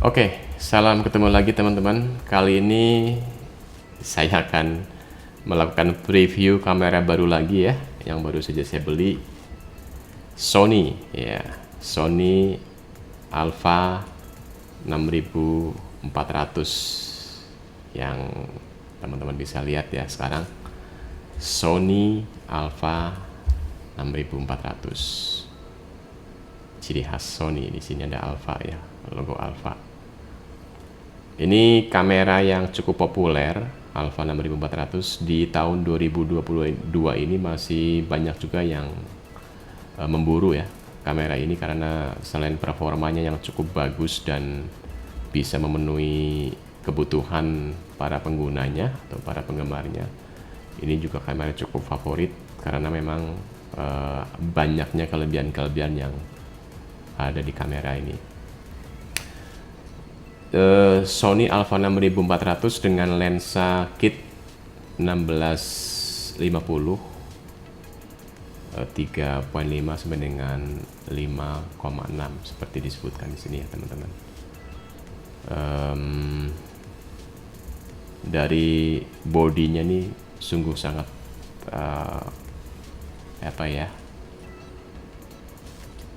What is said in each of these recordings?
Oke, salam ketemu lagi teman-teman. Kali ini saya akan melakukan preview kamera baru lagi ya, yang baru saja saya beli. Sony ya, Sony Alpha 6400 yang teman-teman bisa lihat ya sekarang. Sony Alpha 6400. Ciri khas Sony di sini ada Alpha ya, logo Alpha. Ini kamera yang cukup populer, Alpha 6400 di tahun 2022 ini masih banyak juga yang memburu ya kamera ini karena selain performanya yang cukup bagus dan bisa memenuhi kebutuhan para penggunanya atau para penggemarnya. Ini juga kamera cukup favorit karena memang banyaknya kelebihan-kelebihan yang ada di kamera ini. Sony Alpha 6400 dengan lensa kit 1650 3.5 sampai dengan 5,6 seperti disebutkan di sini ya teman-teman. Dari bodinya nih sungguh sangat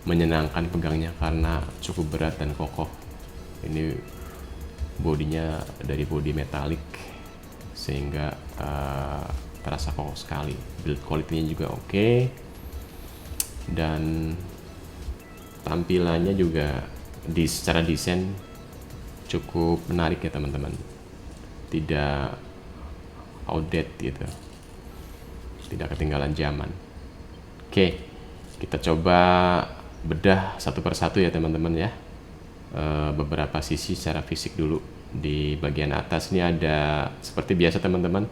menyenangkan pegangnya karena cukup berat dan kokoh. Ini bodinya dari bodi metalik sehingga terasa kokoh sekali. Build quality-nya juga oke, dan tampilannya juga secara desain cukup menarik ya teman-teman, tidak outdated gitu, tidak ketinggalan zaman. Oke, kita coba bedah satu persatu ya teman-teman ya. Beberapa sisi secara fisik dulu. Di bagian atas ini ada seperti biasa teman-teman,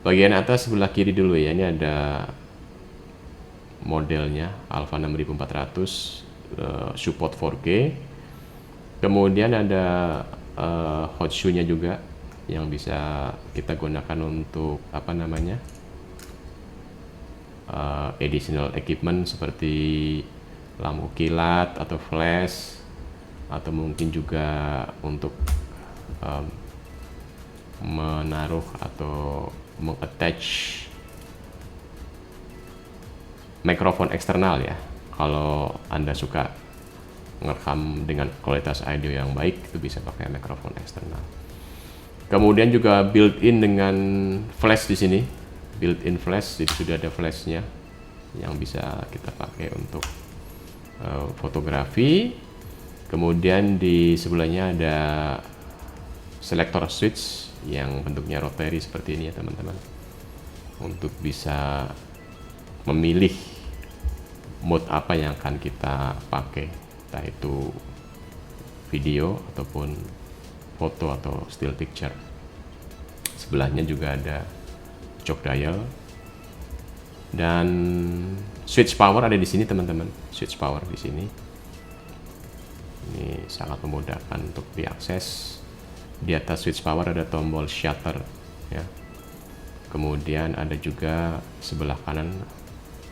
bagian atas sebelah kiri dulu ya, ini ada modelnya Alpha 6400, support 4K. Kemudian ada hot shoe nya juga yang bisa kita gunakan untuk additional equipment seperti lampu kilat atau flash, atau mungkin juga untuk menaruh atau mengattach mikrofon eksternal ya. Kalau Anda suka ngerekam dengan kualitas audio yang baik, itu bisa pakai mikrofon eksternal. Kemudian juga built-in dengan flash di sini, built-in flash, jadi sudah ada flashnya yang bisa kita pakai untuk fotografi. Kemudian di sebelahnya ada selector switch yang bentuknya rotary seperti ini ya teman-teman, untuk bisa memilih mode apa yang akan kita pakai, entah itu video ataupun foto atau still picture. Sebelahnya juga ada choke dial dan switch power ada di sini teman-teman. Switch power di sini. Ini sangat memudahkan untuk diakses. Di atas switch power ada tombol shutter ya. Kemudian ada juga sebelah kanan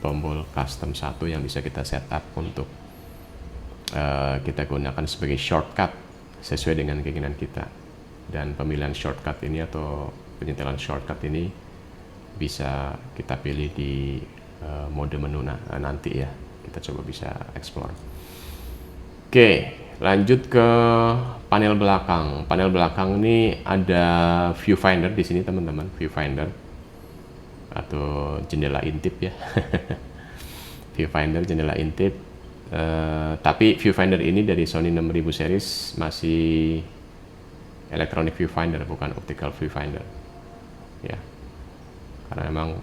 tombol custom 1 yang bisa kita setup untuk kita gunakan sebagai shortcut sesuai dengan keinginan kita. Dan pemilihan shortcut ini atau penyetelan shortcut ini bisa kita pilih di mode menu nanti ya. Kita coba bisa explore. Oke, lanjut ke panel belakang. Panel belakang ini ada viewfinder di sini teman-teman, viewfinder atau jendela intip ya. Viewfinder, jendela intip. Tapi viewfinder ini dari Sony 6000 series masih electronic viewfinder, bukan optical viewfinder. Ya. Karena memang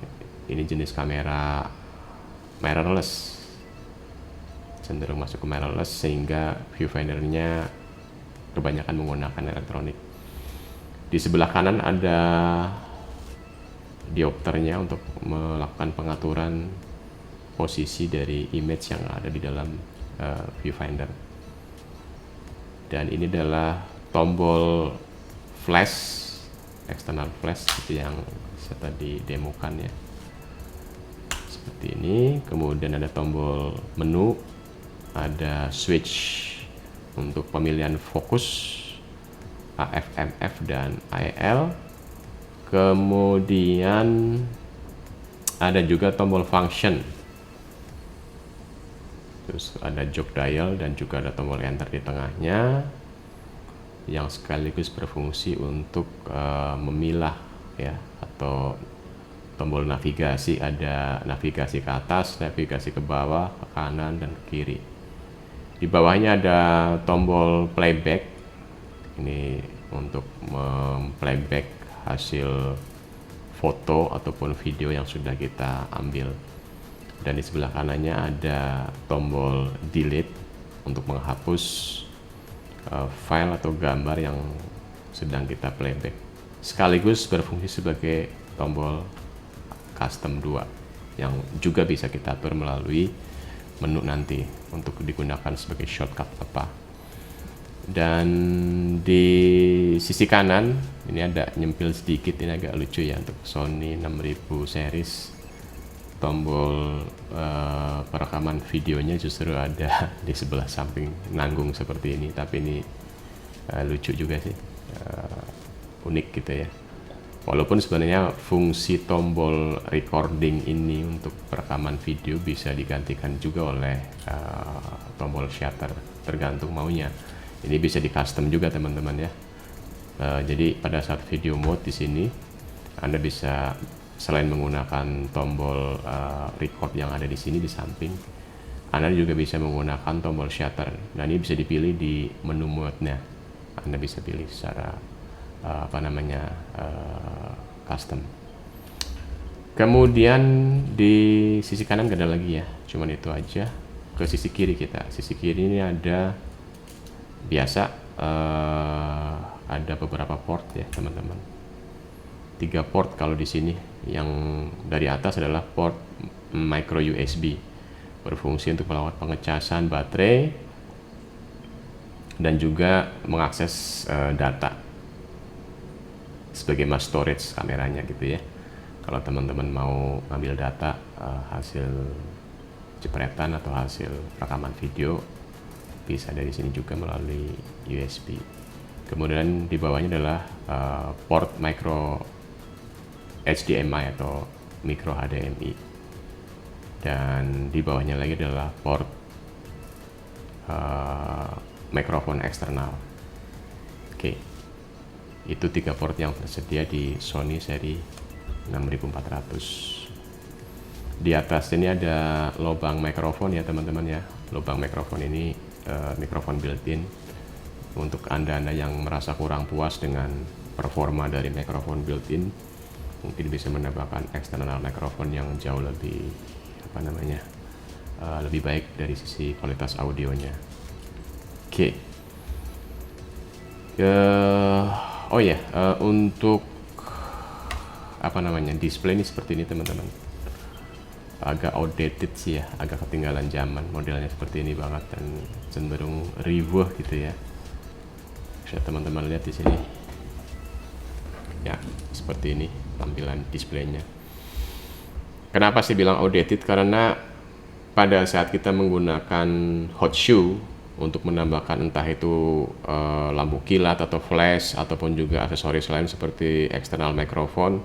ini jenis kamera mirrorless, cenderung masuk ke mirrorless, sehingga viewfindernya kebanyakan menggunakan elektronik. Di sebelah kanan ada diopternya untuk melakukan pengaturan posisi dari image yang ada di dalam viewfinder. Dan ini adalah tombol flash, external flash seperti yang saya tadi demokan ya. Seperti ini. Kemudian ada tombol menu, ada switch untuk pemilihan fokus, AF/MF dan AEL. Kemudian ada juga tombol function, terus ada jog dial dan juga ada tombol enter di tengahnya yang sekaligus berfungsi untuk memilah ya, atau tombol navigasi. Ada navigasi ke atas, navigasi ke bawah, ke kanan dan ke kiri. Di bawahnya ada tombol playback, ini untuk memplayback hasil foto ataupun video yang sudah kita ambil. Dan di sebelah kanannya ada tombol delete untuk menghapus file atau gambar yang sedang kita playback, sekaligus berfungsi sebagai tombol custom 2 yang juga bisa kita atur melalui menu nanti untuk digunakan sebagai shortcut apa. Dan di sisi kanan ini ada nyempil sedikit, ini agak lucu ya, untuk Sony 6000 series tombol perekaman videonya justru ada di sebelah samping nanggung seperti ini, tapi ini lucu juga sih, unik gitu ya. Walaupun sebenarnya fungsi tombol recording ini untuk perekaman video bisa digantikan juga oleh tombol shutter, tergantung maunya. Ini bisa di custom juga teman-teman ya. Jadi pada saat video mode di sini Anda bisa selain menggunakan tombol record yang ada di sini di samping, Anda juga bisa menggunakan tombol shutter. Dan ini bisa dipilih di menu mode-nya. Anda bisa pilih secara custom. Kemudian di sisi kanan gak ada lagi ya, cuman itu aja. Ke sisi kiri kita, sisi kiri ini ada biasa ada beberapa port ya teman-teman. 3 port kalau di sini. Yang dari atas adalah port micro USB, berfungsi untuk melakukan pengecasan baterai dan juga mengakses data sebagai mas storage kameranya gitu ya. Kalau teman-teman mau ngambil data hasil jepretan atau hasil rekaman video, bisa dari sini juga melalui USB. Kemudian di bawahnya adalah port micro HDMI atau micro HDMI, dan di bawahnya lagi adalah port mikrofon eksternal. Oke, itu 3 port yang tersedia di Sony seri 6400. Di atas ini ada lubang mikrofon ya teman-teman ya. Lubang mikrofon ini mikrofon built-in untuk anda yang merasa kurang puas dengan performa dari mikrofon built-in. Mungkin bisa menambahkan eksternal mikrofon yang jauh lebih lebih baik dari sisi kualitas audionya. Oke. Untuk display ini seperti ini teman-teman. Agak outdated sih ya, agak ketinggalan zaman, modelnya seperti ini banget dan cenderung riweuh gitu ya. Bisa teman-teman lihat di sini. Ya, seperti ini tampilan displaynya. Kenapa sih bilang outdated? Karena pada saat kita menggunakan hot shoe untuk menambahkan entah itu lampu kilat atau flash ataupun juga aksesoris lain seperti eksternal mikrofon,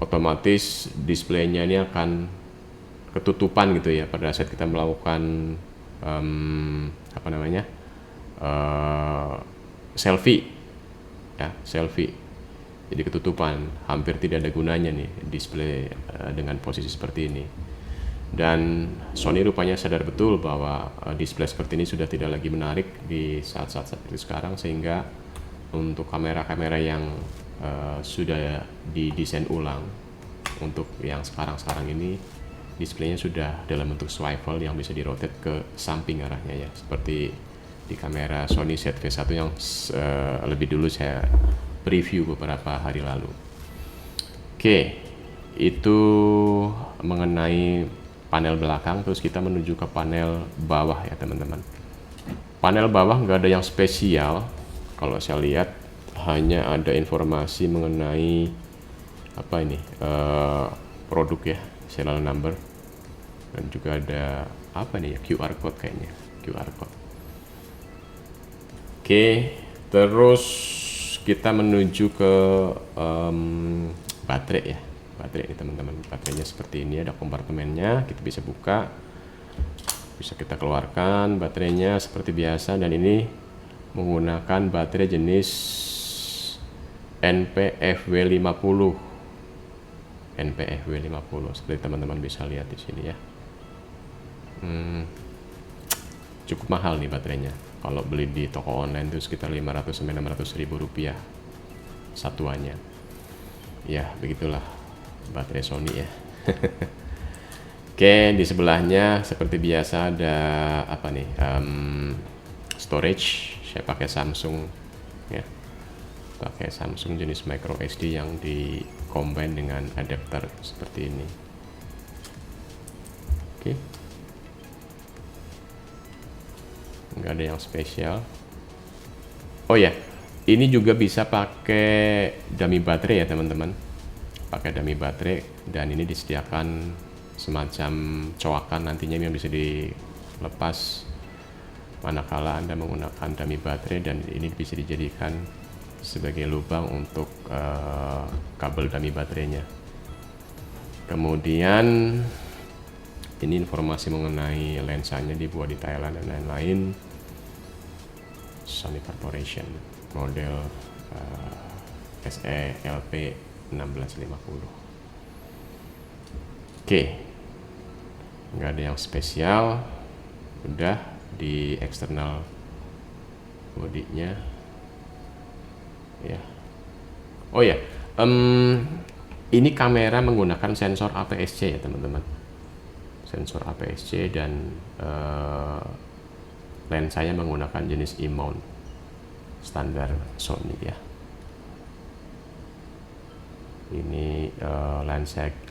otomatis displaynya ini akan ketutupan gitu ya pada saat kita melakukan selfie ya, selfie. Jadi ketutupan, hampir tidak ada gunanya nih display dengan posisi seperti ini. Dan Sony rupanya sadar betul bahwa display seperti ini sudah tidak lagi menarik di saat-saat seperti sekarang, sehingga untuk kamera-kamera yang sudah didesain ulang untuk yang sekarang-sekarang ini, displaynya sudah dalam bentuk swivel yang bisa dirotate ke samping arahnya ya, seperti di kamera Sony ZV-1 yang lebih dulu saya preview beberapa hari lalu. Oke, itu mengenai panel belakang. Terus kita menuju ke panel bawah ya teman-teman. Panel bawah nggak ada yang spesial. Kalau saya lihat hanya ada informasi mengenai produk ya, serial number, dan juga ada QR code kayaknya, QR code. Oke, terus kita menuju ke baterai ya. Baterai ini teman-teman, baterainya seperti ini, ada kompartemennya, kita bisa buka, bisa kita keluarkan baterainya seperti biasa, dan ini menggunakan baterai jenis NPFW50. NPFW50 seperti teman-teman bisa lihat di sini ya. Cukup mahal nih baterainya. Kalau beli di toko online itu sekitar 500-600 ribu rupiah satuannya. Ya, begitulah baterai Sony ya. Oke, di sebelahnya seperti biasa ada apa nih? Storage. Saya pakai Samsung ya. Pakai Samsung jenis micro SD yang di combine dengan adapter seperti ini. Oke. Nggak ada yang spesial. Oh ya, ini juga bisa pakai dummy baterai ya teman-teman. Pakai dummy baterai, dan ini disediakan semacam coakan nantinya yang bisa dilepas manakala Anda menggunakan dummy baterai, dan ini bisa dijadikan sebagai lubang untuk kabel dummy baterainya. Kemudian ini informasi mengenai lensanya, dibuat di Thailand dan lain-lain. Sony Corporation model SE-LP 1650. Oke, nggak ada yang spesial. Udah di eksternal bodinya ya. Oh ya, ini kamera menggunakan sensor APS-C ya teman-teman. Sensor APS-C, dan lensanya menggunakan jenis E-mount standar Sony ya. Ini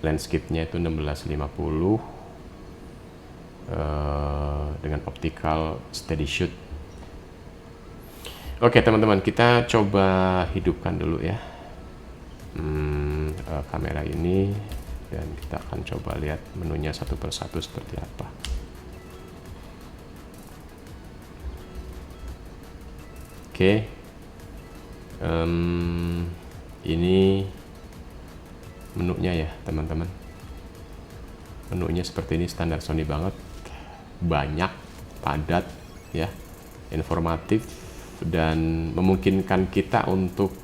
lens kitnya itu 1650 dengan optical steady shoot. Oke teman-teman, kita coba hidupkan dulu ya kamera ini, dan kita akan coba lihat menunya satu persatu seperti apa. Oke, ini menunya ya teman-teman. Menunya seperti ini, standar Sony banget, banyak, padat ya, informatif, dan memungkinkan kita untuk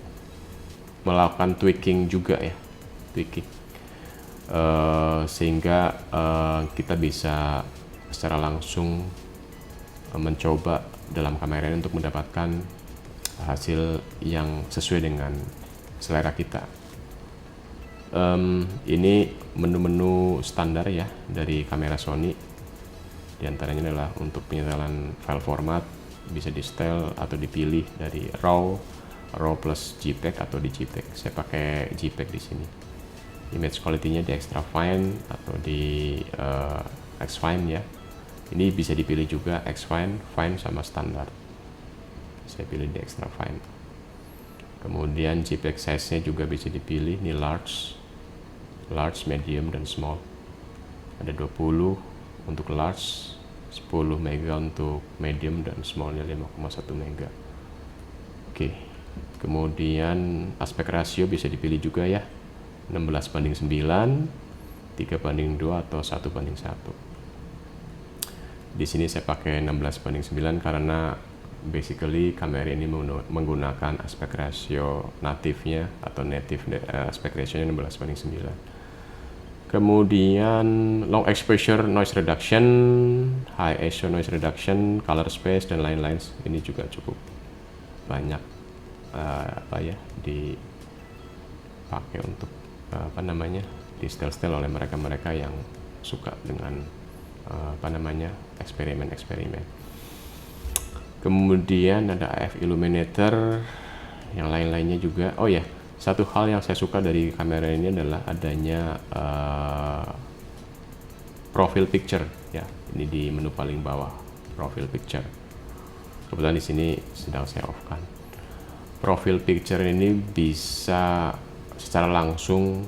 melakukan tweaking juga ya, sehingga kita bisa secara langsung mencoba dalam kamera ini untuk mendapatkan hasil yang sesuai dengan selera kita. Ini menu-menu standar ya dari kamera Sony. Di antaranya adalah untuk penyetelan file format, bisa di setel atau dipilih dari RAW plus JPEG atau di JPEG. Saya pakai JPEG di sini. Image quality-nya di extra fine atau di X-Fine ya. Ini bisa dipilih juga X-Fine, fine sama standar. Saya pilih di extra fine. Kemudian JPEG size-nya juga bisa dipilih, ini large, medium, dan small. Ada 20 untuk large, 10 mega untuk medium, dan smallnya 5,1 mega. Oke, kemudian aspek rasio bisa dipilih juga ya, 16:9, 3:2, atau 1:1. Di sini saya pakai 16:9 karena basically kamera ini menggunakan aspek rasio natifnya atau native aspek ratio 16:9. Kemudian long exposure noise reduction, high ISO noise reduction, color space, dan lain-lain. Ini juga cukup banyak dipakai untuk di setel oleh mereka yang suka dengan eksperimen. Kemudian ada AF illuminator, yang lain-lainnya juga. Oh ya, satu hal yang saya suka dari kamera ini adalah adanya profile picture ya. Ini di menu paling bawah, profile picture. Kebetulan di sini sedang saya off-kan. Profile picture ini bisa secara langsung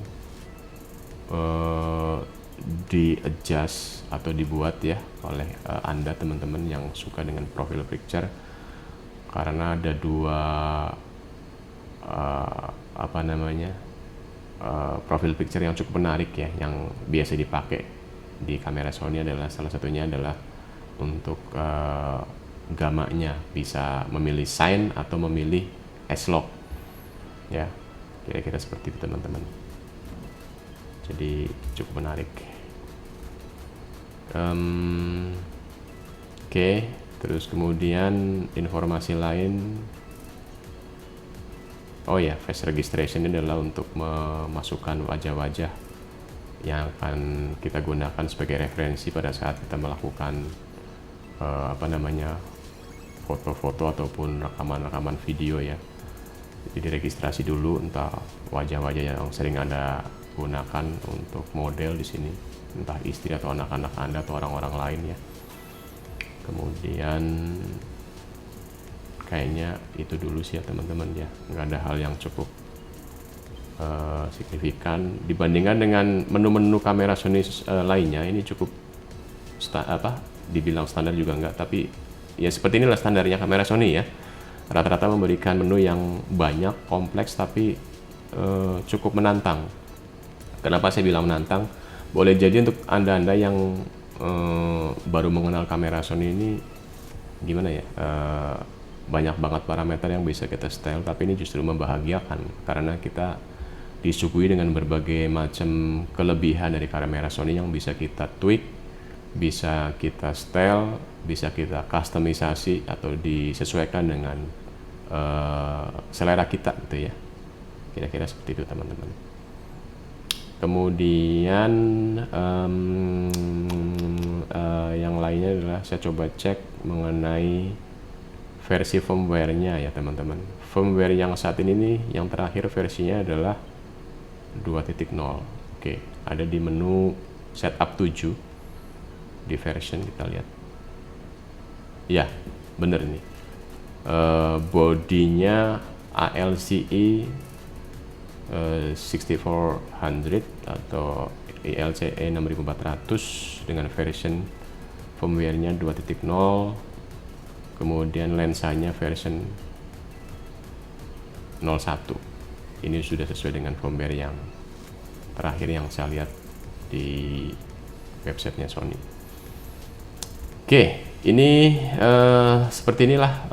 di-adjust atau dibuat ya oleh Anda teman-teman yang suka dengan profile picture. karena ada dua profil picture yang cukup menarik ya, yang biasa dipakai di kamera Sony adalah salah satunya adalah untuk gamanya bisa memilih sign atau memilih S-Log ya, kira-kira seperti itu teman-teman. Jadi cukup menarik. Oke, terus kemudian informasi lain. Oh ya, face registration ini adalah untuk memasukkan wajah-wajah yang akan kita gunakan sebagai referensi pada saat kita melakukan foto-foto ataupun rekaman-rekaman video ya. Jadi diregistrasi dulu entah wajah-wajah yang sering Anda gunakan untuk model di sini, entah istri atau anak-anak Anda atau orang-orang lain ya. Kemudian kayaknya itu dulu sih ya teman-teman ya, nggak ada hal yang cukup signifikan dibandingkan dengan menu-menu kamera Sony lainnya. Ini cukup dibilang standar juga enggak, tapi ya seperti inilah standarnya kamera Sony ya, rata-rata memberikan menu yang banyak, kompleks, tapi cukup menantang. Kenapa saya bilang menantang? Boleh jadi untuk anda yang baru mengenal kamera Sony ini gimana ya, banyak banget parameter yang bisa kita setel, tapi ini justru membahagiakan karena kita disuguhi dengan berbagai macam kelebihan dari kamera Sony yang bisa kita tweak, bisa kita setel, bisa kita customisasi atau disesuaikan dengan selera kita gitu ya, kira-kira seperti itu teman-teman. Kemudian yang lainnya adalah saya coba cek mengenai versi firmware-nya ya teman-teman. Firmware yang saat ini nih, yang terakhir versinya adalah 2.0. Oke, ada di menu setup 7 di version, kita lihat ya, bener nih, bodinya ALCE 6400 atau ILCE 6400 dengan version firmware-nya 2.0. kemudian lensanya version 01. Ini sudah sesuai dengan firmware yang terakhir yang saya lihat di websitenya Sony. Oke, ini seperti inilah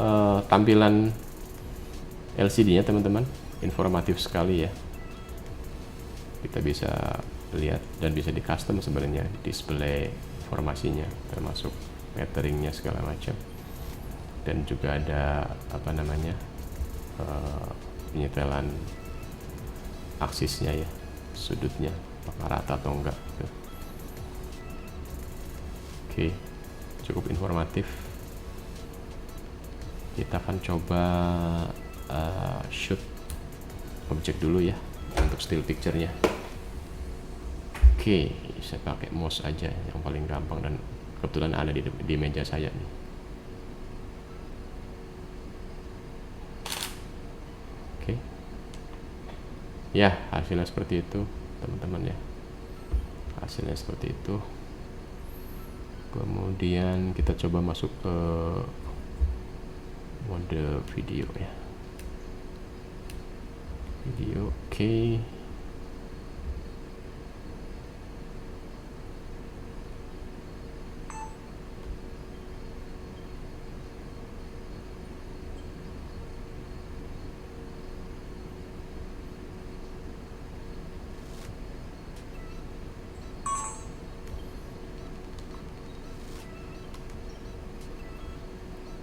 tampilan LCD-nya teman-teman, informatif sekali ya. Kita bisa lihat dan bisa di custom sebenarnya display informasinya, termasuk metering-nya segala macam, dan juga ada penyetelan aksisnya ya, sudutnya apakah rata atau enggak. Oke, cukup informatif. Kita akan coba shoot objek dulu ya untuk still picture-nya. Oke, saya pakai mouse aja yang paling gampang dan kebetulan ada di meja saya nih. Oke, ya hasilnya seperti itu teman-teman ya, hasilnya seperti itu. Kemudian kita coba masuk ke mode video ya, video. Oke.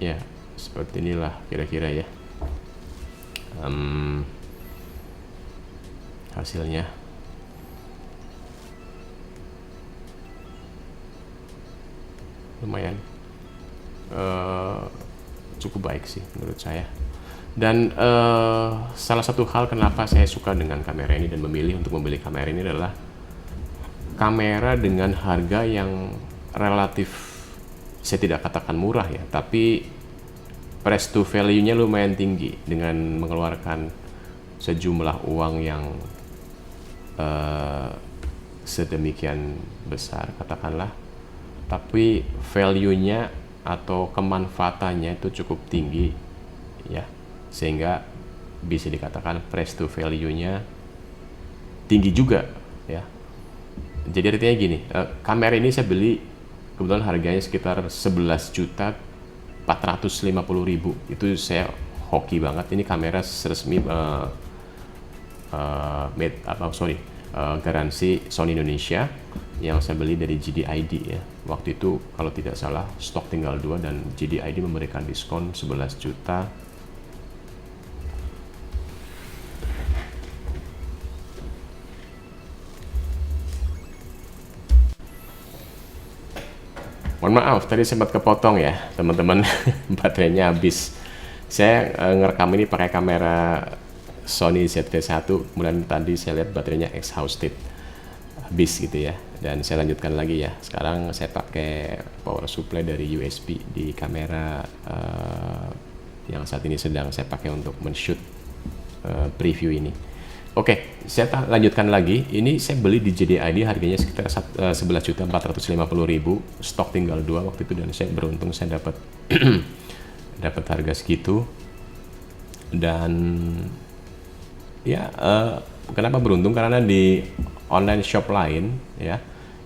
Ya, seperti inilah kira-kira ya hasilnya. Lumayan cukup baik sih menurut saya. Dan salah satu hal kenapa saya suka dengan kamera ini dan memilih untuk membeli kamera ini adalah kamera dengan harga yang relatif, saya tidak katakan murah ya, tapi price to value-nya lumayan tinggi dengan mengeluarkan sejumlah uang yang sedemikian besar katakanlah, tapi value-nya atau kemanfaatannya itu cukup tinggi ya, sehingga bisa dikatakan price to value-nya tinggi juga ya. Jadi artinya gini, kamera ini saya beli kebetulan harganya sekitar 11.450.000. Itu saya hoki banget. Ini kamera resmi garansi Sony Indonesia yang saya beli dari JDID ya. Waktu itu kalau tidak salah stok tinggal 2 dan JDID memberikan diskon 11 juta. Mohon maaf, tadi sempat kepotong ya teman-teman, baterainya habis. Saya ngerekam ini pakai kamera Sony ZV-1, kemudian tadi saya lihat baterainya exhausted, habis gitu ya. Dan saya lanjutkan lagi ya, sekarang saya pakai power supply dari USB di kamera yang saat ini sedang saya pakai untuk men-shoot preview ini. Oke, saya lanjutkan lagi. Ini saya beli di JDID harganya sekitar 11.450.000, stok tinggal 2 waktu itu, dan saya beruntung saya dapat dapat harga segitu. Dan ya kenapa beruntung? Karena di online shop lain ya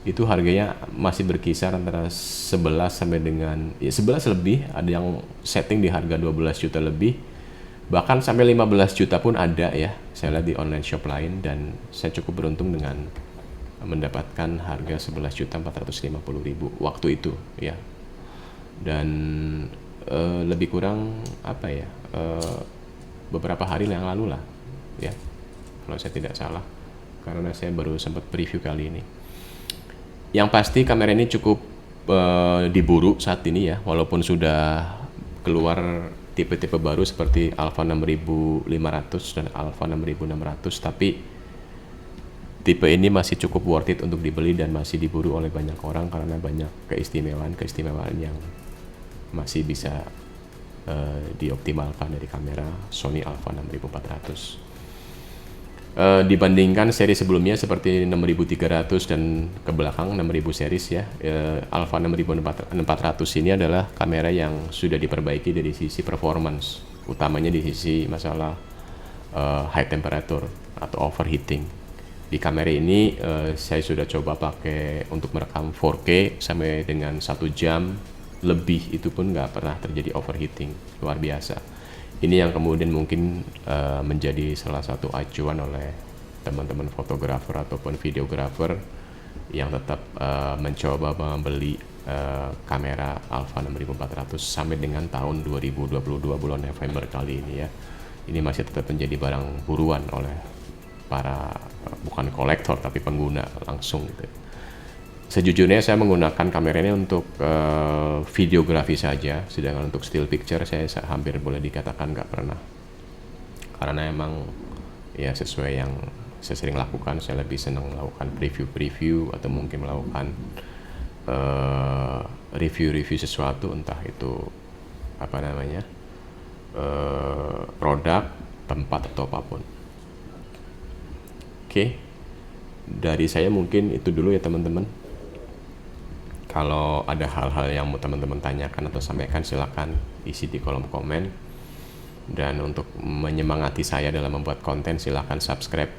itu harganya masih berkisar antara 11 sampai dengan 11 lebih, ada yang setting di harga 12 juta lebih, bahkan sampai 15 juta pun ada ya, saya lihat di online shop lain. Dan saya cukup beruntung dengan mendapatkan harga 11.450.000 waktu itu ya. Dan lebih kurang apa ya, beberapa hari yang lalu lah ya, kalau saya tidak salah, karena saya baru sempat preview kali ini. Yang pasti kamera ini cukup diburu saat ini ya, walaupun sudah keluar tipe-tipe baru seperti Alpha 6500 dan Alpha 6600, tapi tipe ini masih cukup worth it untuk dibeli dan masih diburu oleh banyak orang karena banyak keistimewaan yang masih bisa dioptimalkan dari kamera Sony Alpha 6400. Dibandingkan seri sebelumnya seperti 6300 dan ke belakang 6000 series ya, Alpha 6400 ini adalah kamera yang sudah diperbaiki dari sisi performance, utamanya di sisi masalah high temperature atau overheating. Di kamera ini saya sudah coba pakai untuk merekam 4K sampai dengan 1 jam lebih, itu pun nggak pernah terjadi overheating, luar biasa. Ini yang kemudian mungkin menjadi salah satu acuan oleh teman-teman fotografer ataupun videografer yang tetap mencoba membeli kamera Alpha 6400 sampai dengan tahun 2022 bulan November kali ini ya. Ini masih tetap menjadi barang buruan oleh para bukan kolektor tapi pengguna langsung gitu. Sejujurnya saya menggunakan kamera ini untuk videografi saja, sedangkan untuk still picture saya hampir boleh dikatakan nggak pernah. Karena emang ya sesuai yang saya sering lakukan, saya lebih senang melakukan preview atau mungkin melakukan review sesuatu, entah itu apa namanya produk, tempat atau apapun. Oke, dari saya mungkin itu dulu ya teman-teman. Kalau ada hal-hal yang mau teman-teman tanyakan atau sampaikan, silakan isi di kolom komen. Dan untuk menyemangati saya dalam membuat konten, silakan subscribe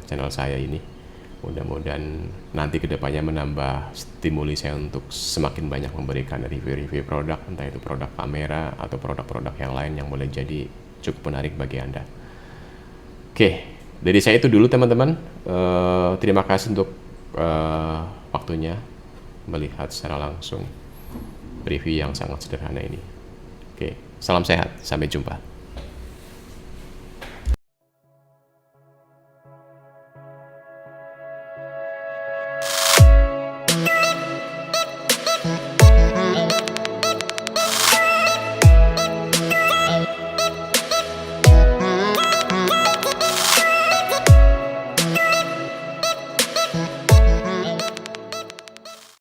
channel saya ini. Mudah-mudahan nanti kedepannya menambah stimuli saya untuk semakin banyak memberikan review-review produk, entah itu produk kamera atau produk-produk yang lain yang boleh jadi cukup menarik bagi Anda. Oke, dari saya itu dulu teman-teman. Terima kasih untuk waktunya melihat secara langsung preview yang sangat sederhana ini. Oke, salam sehat, sampai jumpa.